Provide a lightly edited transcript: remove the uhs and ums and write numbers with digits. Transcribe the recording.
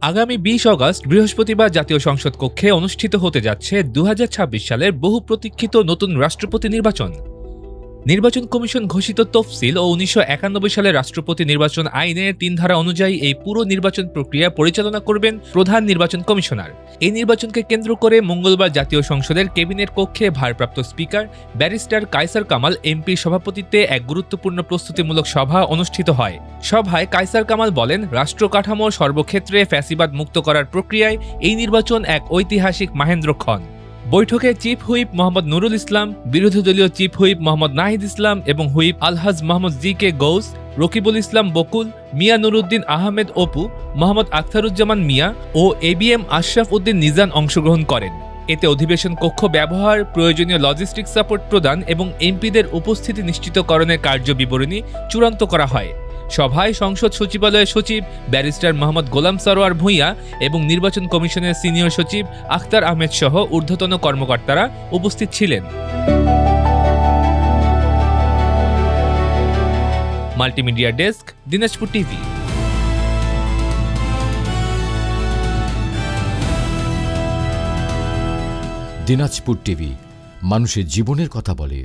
আগামী ২০ অগস্ট বৃহস্পতিবার জাতীয় সংসদ কক্ষে অনুষ্ঠিত হতে যাচ্ছে ২০২৬ সালের বহু প্রতীক্ষিত নতুন রাষ্ট্রপতি নির্বাচন। নির্বাচন কমিশন ঘোষিত তফসিল ও ১৯৯১ সালের রাষ্ট্রপতি নির্বাচন আইনের ৩ ধারা অনুযায়ী এই পুরো নির্বাচন প্রক্রিয়া পরিচালনা করবেন প্রধান নির্বাচন কমিশনার। এই নির্বাচনকে কেন্দ্র করে মঙ্গলবার জাতীয় সংসদের ক্যাবিনেট কক্ষে ভারপ্রাপ্ত স্পিকার ব্যারিস্টার কায়সার কামাল এমপির সভাপতিত্বে এক গুরুত্বপূর্ণ প্রস্তুতিমূলক সভা অনুষ্ঠিত হয়। সভায় কায়সার কামাল বলেন, রাষ্ট্র কাঠামোর সর্বক্ষেত্রে ফ্যাসিবাদ মুক্ত করার প্রক্রিয়ায় এই নির্বাচন এক ঐতিহাসিক মাহেন্দ্রক্ষণ। বৈঠকে চিফ হুইপ মোহাম্মদ নুরুল ইসলাম, বিরোধী দলীয় চিফ হুইপ মোহাম্মদ নাহিদ ইসলাম এবং হুইপ আলহাজ মোহাম্মদ জি কে গৌস, রকিবুল ইসলাম বকুল, মিয়া নুরুদ্দিন আহমেদ অপু, মোহাম্মদ আখতারুজ্জামান মিয়া ও এবিএম আশরাফ উদ্দিন নিজান অংশগ্রহণ করেন। এতে অধিবেশন কক্ষ ব্যবহার, প্রয়োজনীয় লজিস্টিক সাপোর্ট প্রদান এবং এমপিদের উপস্থিতি নিশ্চিতকরণের কার্য বিবরণী চূড়ান্ত করা হয়। সভায় সংসদ সচিবালয়ের সচিব ব্যারিস্টার মোহাম্মদ গোলাম সরোয়ার ভূঁইয়া এবং নির্বাচন কমিশনের সিনিয়র সচিব আখতার আহমেদ সহ ঊর্ধ্বতন কর্মকর্তারা উপস্থিত ছিলেন। Multimedia desk, Dinajpur TV. Dinajpur TV, মানুষের জীবনের কথা বলে।